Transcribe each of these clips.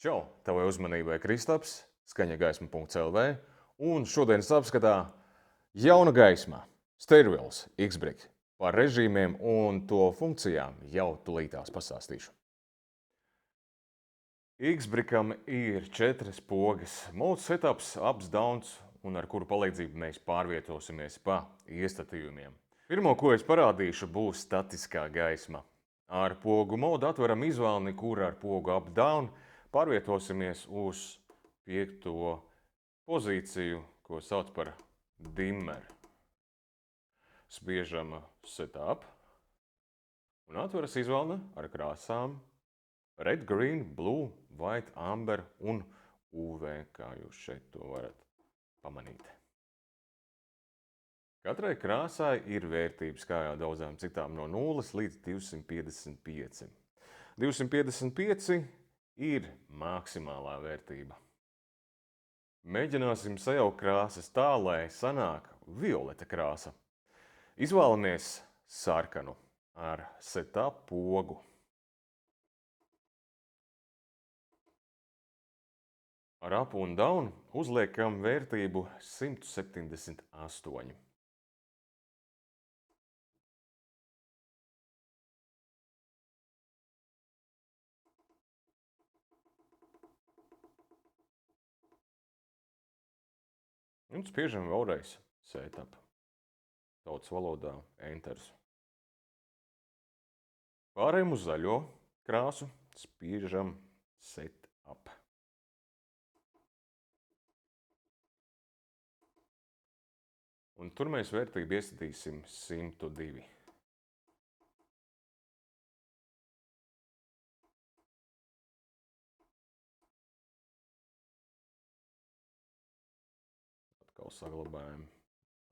Čau! Tavai uzmanībai Kristaps, skaņagaisma.lv un šodienas apskatā jauna gaisma Stairwells X-Brick par režīmiem un to funkcijām jau tūlītās pastāstīšu. X-Brickam ir 4 pogas, mode setups, ups, downs un ar kuru palīdzību mēs pārvietosimies pa iestatījumiem. Pirmo, ko es parādīšu, būs statiskā gaisma. Ar pogu modu atveram izvēlni, kur ar pogu up, down pārvietosimies uz 5. pozīciju, ko sauc par dimmer. Spiežam setup un atveras izvēlne ar krāsām red, green, blue, white, amber un UV, kā jūs šeit to varat pamanīt. Katrai krāsai ir vērtības, kā jau daudzām citām, no 0 līdz 255. 255 ir maksimālā vērtība. Mēģināsim sajaukt krāsas tā, lai sanāk violeta krāsa. Izvēlamies sarkanu ar setup pogu. Ar up un down uzliekam vērtību 178. Un spiežam vēlreiz setup. Tautas valodā enters. Pārējām uz zaļo krāsu, spiežam setup. Un tur mēs vērtību iestatīsim 102. Atkal saglabājam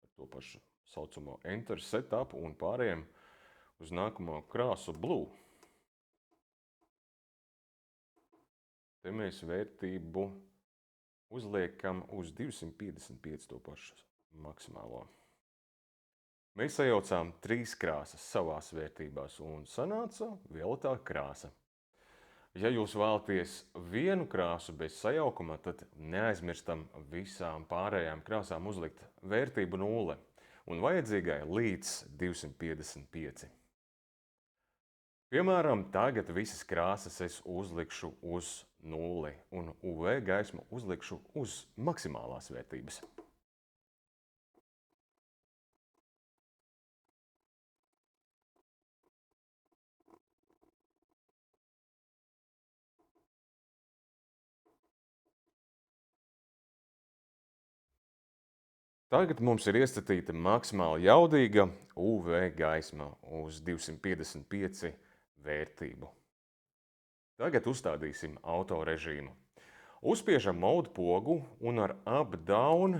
ar to pašu saucamo enter setup un pārējām uz nākamo krāsu blue. Te mēs vērtību uzliekam uz 255 to pašu maksimālo. Mēs sajaucām 3 krāsas savās vērtībās un sanāca violetā krāsa. Ja jūs vēlaties vienu krāsu bez sajaukuma, tad neaizmirstam visām pārējām krāsām uzlikt vērtību 0 un vajadzīgai līdz 255. Piemēram, tagad visas krāsas es uzlikšu uz 0 un UV gaismu uzlikšu uz maksimālās vērtības. Tagad mums ir iestatīta maksimāli jaudīga UV gaisma uz 255 vērtību. Tagad uzstādīsim auto režīmu. Uzspiežam mode pogu un ar up, down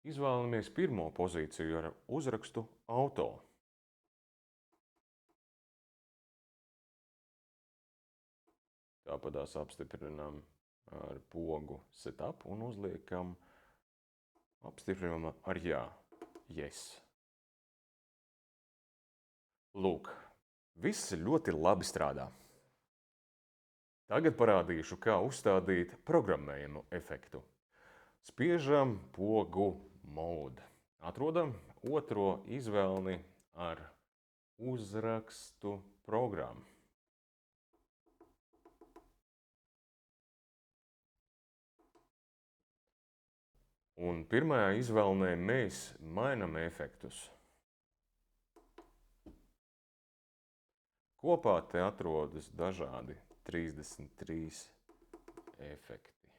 izvēlamies pirmo pozīciju ar uzrakstu auto. Tāpatās apstiprinām ar pogu setup un uzliekam apstiprinām ar jā, yes. Lūk, viss ļoti labi strādā. Tagad parādīšu, kā uzstādīt programmējumu efektu. Spiežam pogu mode. Atrodam otro izvēlni ar uzrakstu programmu. Un pirmajā izvēlnē mēs mainam efektus. Kopā te atrodas dažādi 33 efekti.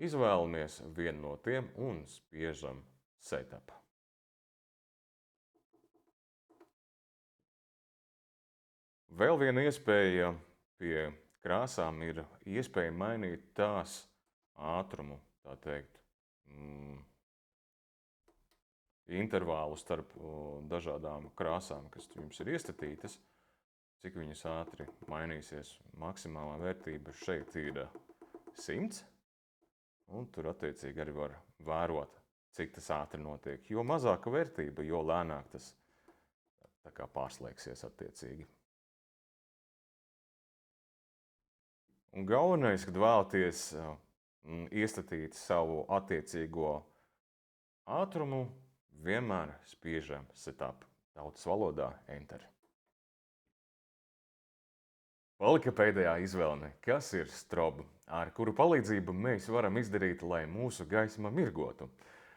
Izvēlamies vienu no tiem un spiežam setup. Vēl viena iespēja pie krāsām ir iespēja mainīt tās ātrumu, tā teikt, intervālu starp dažādām krāsām, kas jums ir iestatītas, cik viņas ātri mainīsies. Maksimālā vērtība šeit ir 100, un tur attiecīgi arī var vērot, cik tas ātri notiek. Jo mazāka vērtība, jo lēnāk tas tā kā pārslēgsies attiecīgi. Un galvenais, kad vēlaties iestatīt savu attiecīgo ātrumu, vienmēr spiežam setup, tautas valodā enter. Palika pēdējā izvēle, kas ir strobe, ar kuru palīdzību mēs varam izdarīt, lai mūsu gaisma mirgotu.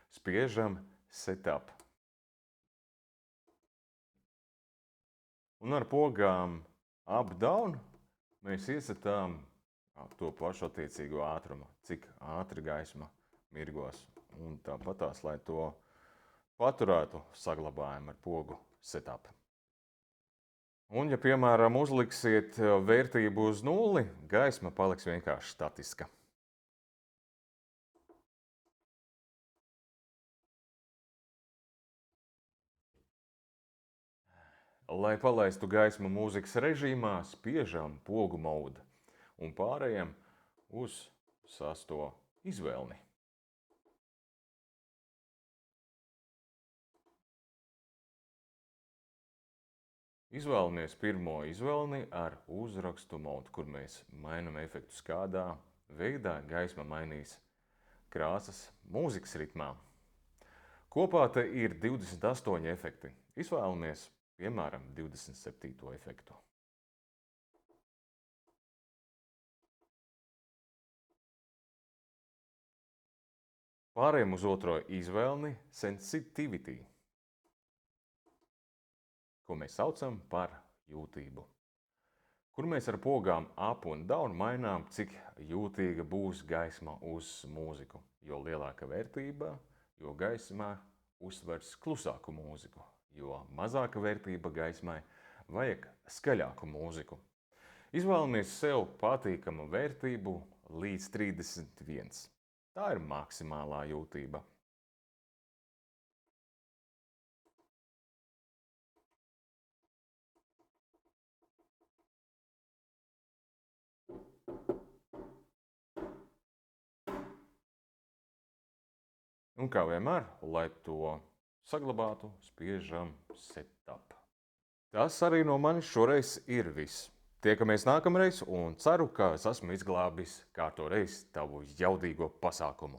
Spiežam setup. Un ar pogām up, down mēs iestatām to pašu attiecīgo ātrumu, cik ātri gaisma mirgos. Un tāpatās, lai to paturētu, saglabājam ar pogu setup. Un, ja, piemēram, uzliksiet vērtību uz 0, gaisma paliks vienkārši statiska. Lai palaistu gaismu mūzikas režīmā, spiežam pogu mode un pārējām uz 6. izvēli. Izvēlamies pirmo izvēli ar uzrakstu modu, kur mēs mainam efektus, kādā veidā gaisma mainīs krāsas mūzikas ritmā. Kopā te ir 28 efekti. Izvēlamies, piemēram, 27. efektu. Pārējām uz otro izvēli sensitivity, ko mēs saucam par jūtību, kur mēs ar pogām up un down mainām, cik jūtīga būs gaisma uz mūziku. Jo lielāka vērtība, jo gaismā uztvers klusāku mūziku, jo mazāka vērtība gaismai vajag skaļāku mūziku. Izvēlamies sev patīkamu vērtību līdz 31. Tā ir maksimālā jūtība. Un kā vienmēr, lai to saglabātu, spiežam setup. Tas arī no manis šoreiz ir viss. Tiekamies nākamreiz un ceru, ka es esmu izglābis kārto reizi tavu jaudīgo pasākumu.